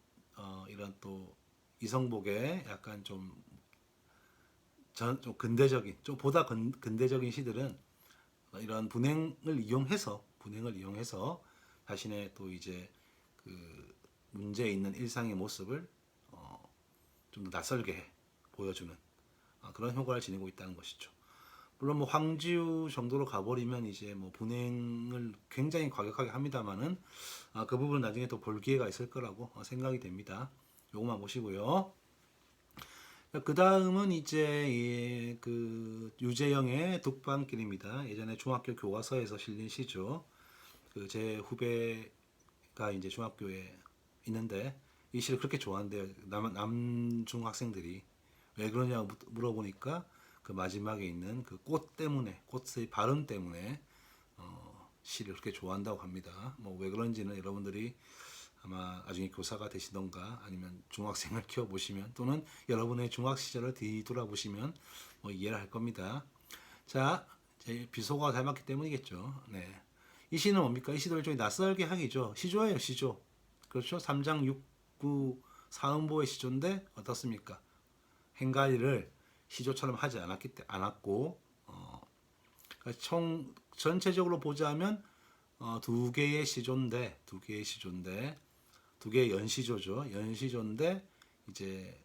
이런 또 이성복의 약간 좀 근대적인, 좀 보다 근대적인 시들은 이런 분행을 이용해서 자신의 또 이제 그 문제 있는 일상의 모습을 좀 더 낯설게 보여주는 그런 효과를 지니고 있다는 것이죠. 물론 뭐 황지우 정도로 가버리면 이제 뭐 분행을 굉장히 과격하게 합니다만은 그 부분은 나중에 또 볼 기회가 있을 거라고 생각이 됩니다. 요것만 보시고요. 그 다음은 이제 그 유재영의 독방길입니다. 예전에 중학교 교과서에서 실린 시죠. 그 제 후배가 이제 중학교에 있는데 이 시를 그렇게 좋아한대요. 남중 학생들이 왜 그러냐고 물어보니까 그 마지막에 있는 그 꽃 때문에, 꽃의 발음 때문에 시를 그렇게 좋아한다고 합니다. 뭐 왜 그런지는 여러분들이 아마 나중에 교사가 되시던가 아니면 중학생을 키워보시면 또는 여러분의 중학 시절을 뒤돌아보시면 뭐 이해를 할 겁니다. 자, 제 비속어가 닮았기 때문이겠죠. 네. 이 시는 뭡니까? 이 시도 일종의 낯설게 하기죠. 시조예요, 시조. 그렇죠? 3장 북부 사음보의 시조인데 어떻습니까? 행가리를 시조처럼 하지 않았고 그러니까 총 전체적으로 보자면 두 개의 시조인데 두 개의 연시조죠. 연시조인데 이제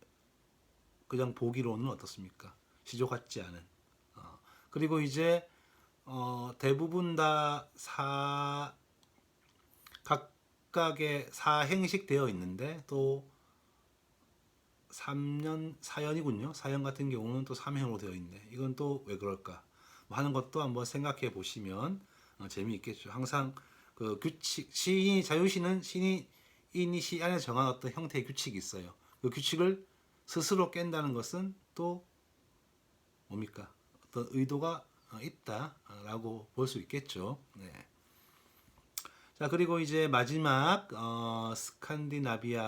그냥 보기로는 어떻습니까? 시조 같지 않은. 그리고 이제 대부분 다 각각의 사행식 되어 있는데 또 3년 4연이군요. 4연 같은 경우는 또 3행으로 되어 있네. 이건 또 왜 그럴까? 뭐 하는 것도 한번 생각해 보시면 재미있겠죠. 항상 그 규칙 시인이 자유시는 시인이 시 안에 정한 어떤 형태의 규칙이 있어요. 그 규칙을 스스로 깬다는 것은 또 뭡니까? 어떤 의도가 있다라고 볼 수 있겠죠. 네. 자, 그리고 이제 마지막 스칸디나비아라도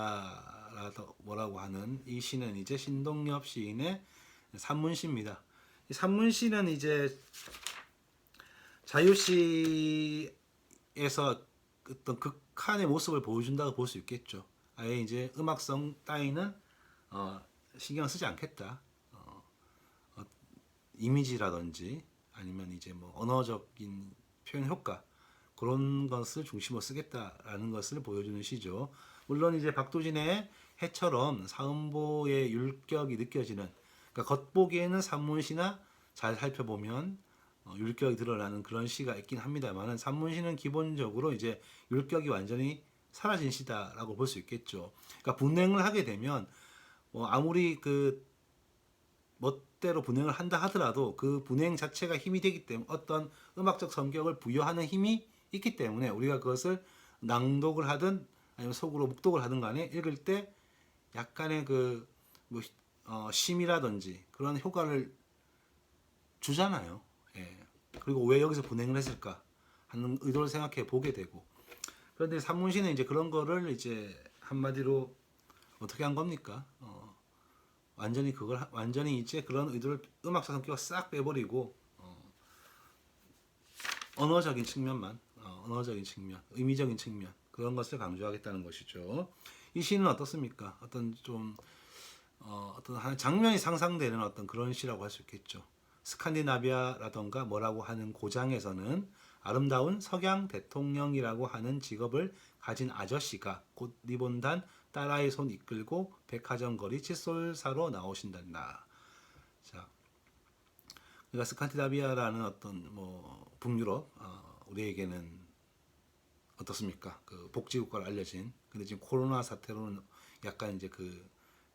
뭐라고 하는 이 시는 이제 신동엽 시인의 산문시입니다. 이 산문시는 이제 자유시에서 어떤 극한의 모습을 보여준다고 볼 수 있겠죠. 아예 이제 음악성 따위는 신경 쓰지 않겠다. 이미지라든지 아니면 이제 뭐 언어적인 표현 효과 그런 것을 중심으로 쓰겠다라는 것을 보여주는 시죠. 물론 이제 박도진의 해처럼 사음보의 율격이 느껴지는, 그러니까 겉보기에는 산문시나 잘 살펴보면 율격이 드러나는 그런 시가 있긴 합니다만은 산문시는 기본적으로 이제 율격이 완전히 사라진 시다라고 볼 수 있겠죠. 그러니까 분행을 하게 되면 아무리 그 멋대로 분행을 한다 하더라도 그 분행 자체가 힘이 되기 때문에 어떤 음악적 성격을 부여하는 힘이 있기 때문에 우리가 그것을 낭독을 하든 아니면 속으로 묵독을 하든 간에 읽을 때 약간의 뭐 심이라든지 그런 효과를 주잖아요. 예. 그리고 왜 여기서 분행을 했을까 하는 의도를 생각해 보게 되고, 그런데 산문시는 이제 그런 거를 이제 한마디로 어떻게 한 겁니까? 완전히 이제 그런 의도를 음악적 성격을 싹 빼버리고 언어적인 측면만, 언어적인 측면, 의미적인 측면 그런 것을 강조하겠다는 것이죠. 이 시는 어떻습니까? 어떤 좀 어떤 한 장면이 상상되는 어떤 그런 시라고 할 수 있겠죠. 스칸디나비아라던가 뭐라고 하는 고장에서는 아름다운 석양 대통령이라고 하는 직업을 가진 아저씨가 곧 리본단 딸아이 손 이끌고 백화점 거리 칫솔 사러 나오신단다. 자, 그러니까 스칸디나비아라는 어떤 뭐 북유럽 우리에게는 어떻습니까? 그 복지국가로 알려진. 근데 지금 코로나 사태로는 약간 이제 그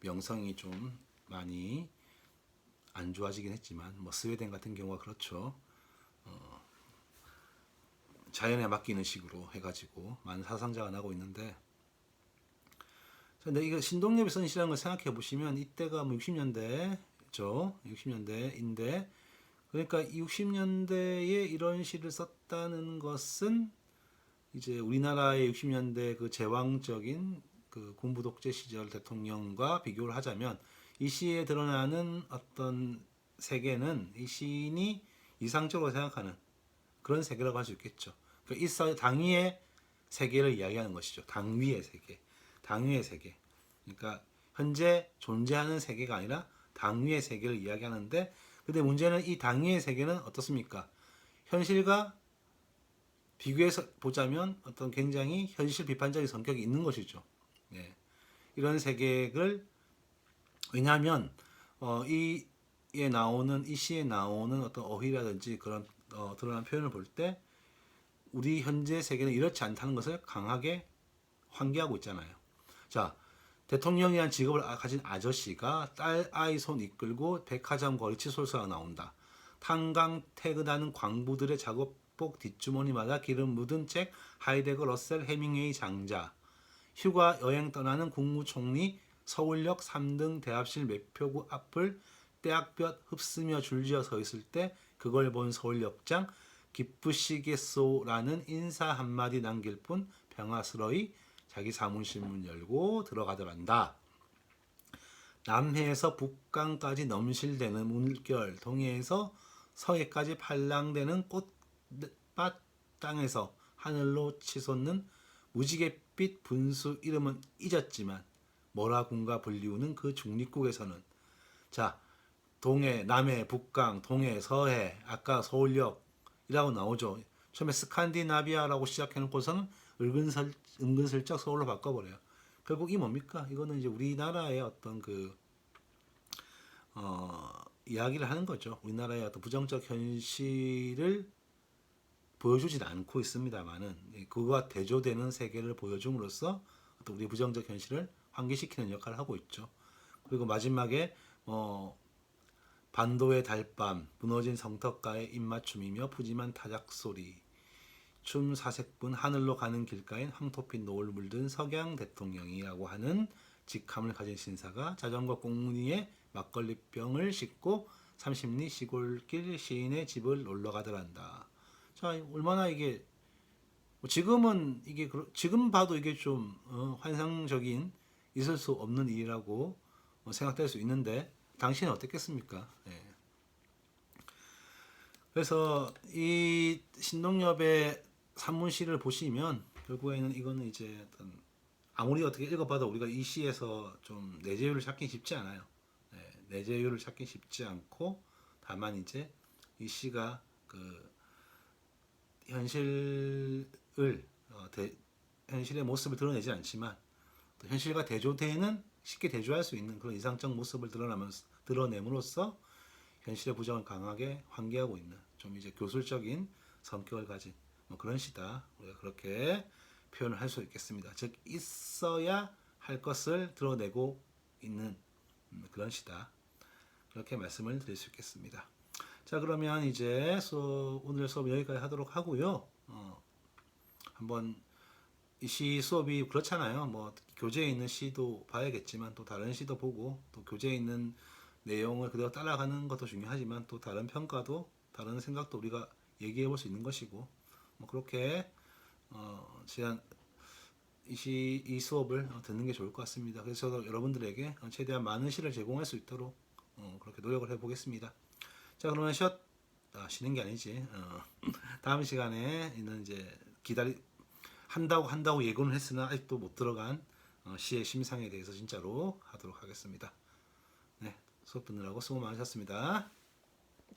명성이 좀 많이 안 좋아지긴 했지만 뭐 스웨덴 같은 경우가 그렇죠. 자연에 맡기는 식으로 해가지고 많은 사상자가 나고 있는데, 근데 이거 신동엽이 쓴 시라는 걸 생각해 보시면 이때가 뭐 60년대죠. 60년대인데 그러니까 60년대에 이런 시를 썼다는 것은 이제 우리나라의 60년대 그 제왕적인 그 군부 독재 시절 대통령과 비교를 하자면 이 시에 드러나는 어떤 세계는 이 시인이 이상적으로 생각하는 그런 세계라고 할 수 있겠죠. 그러니까 이 당위의 세계를 이야기하는 것이죠. 당위의 세계, 당위의 세계. 그러니까 현재 존재하는 세계가 아니라 당위의 세계를 이야기하는데, 근데 문제는 이 당위의 세계는 어떻습니까? 현실과 비교해서 보자면 어떤 굉장히 현실 비판적인 성격이 있는 것이죠. 네. 이런 세계를, 왜냐하면 이 시에 나오는 어떤 어휘라든지 그런 드러난 표현을 볼 때 우리 현재 세계는 이렇지 않다는 것을 강하게 환기하고 있잖아요. 자, 대통령이란 직업을 가진 아저씨가 딸 아이 손 이끌고 백화점 거리 칫솔사가 나온다. 탄광 퇴근하는 광부들의 작업복 뒷주머니마다 기름 묻은 책 하이데거 러셀 해밍웨이 장자. 휴가 여행 떠나는 국무총리 서울역 3등 대합실 매표구 앞을 떼약볕 흡쓰며 줄지어 서 있을 때 그걸 본 서울역장 기쁘시겠소라는 인사 한마디 남길 뿐 평화스러이 자기 사무실 문 열고 들어가더란다. 남해에서 북강까지 넘실대는 물결, 동해에서 서해까지 팔랑대는 꽃밭 땅에서 하늘로 치솟는 무지갯빛 분수 이름은 잊었지만 모라군과 불리우는 그 중립국에서는 자 동해, 남해, 북강, 동해, 서해, 아까 서울역이라고 나오죠. 처음에 스칸디나비아라고 시작해놓고서는 은근슬쩍 서울로 바꿔버려요. 결국 이 뭡니까? 이거는 이제 우리나라의 어떤 이야기를 하는 거죠. 우리나라의 어떤 부정적 현실을 보여주진 않고 있습니다만은 그와 대조되는 세계를 보여줌으로써 어떤 우리 부정적 현실을 환기시키는 역할을 하고 있죠. 그리고 마지막에 반도의 달밤, 무너진 성턱가의 입맞춤이며 푸짐한 타작 소리, 춤 사색분 하늘로 가는 길가엔 황토빛 노을 물든 석양 대통령이라고 하는 직함을 가진 신사가 자전거 꽁무니에 막걸리병을 싣고 30리 시골길 시인의 집을 놀러 가더란다. 자, 얼마나 이게 지금은 이게 지금 봐도 이게 좀 환상적인 있을 수 없는 일이라고 생각될 수 있는데 당신은 어땠겠습니까? 예. 그래서 이 신동엽의 산문시를 보시면 결국에는 이거는 이제 어떤 아무리 어떻게 읽어봐도 우리가 이 시에서 좀 내재율을 찾기 쉽지 않아요. 네, 내재율을 찾기 쉽지 않고 다만 이제 이 시가 그 현실을 현실의 모습을 드러내지 않지만 또 현실과 대조되는 쉽게 대조할 수 있는 그런 이상적 모습을 드러냄으로써 현실의 부정을 강하게 환기하고 있는 좀 이제 교술적인 성격을 가진 그런 시다. 우리가 그렇게 표현을 할 수 있겠습니다. 즉 있어야 할 것을 드러내고 있는 그런 시다. 그렇게 말씀을 드릴 수 있겠습니다. 자 그러면 이제 오늘 수업 여기까지 하도록 하고요. 한번 이 시 수업이 그렇잖아요. 뭐 교재에 있는 시도 봐야겠지만 또 다른 시도 보고 또 교재에 있는 내용을 그대로 따라가는 것도 중요하지만 또 다른 평가도 다른 생각도 우리가 얘기해 볼 수 있는 것이고 뭐 그렇게 제한 이 수업을 듣는 게 좋을 것 같습니다. 그래서 저도 여러분들에게 최대한 많은 시를 제공할 수 있도록 그렇게 노력을 해보겠습니다. 자 그러면 쉬는 게 아니지. 다음 시간에 있는 이제 한다고 예고는 했으나 아직도 못 들어간 시의 심상에 대해서 진짜로 하도록 하겠습니다. 네, 수업 듣느라고 수고 많으셨습니다.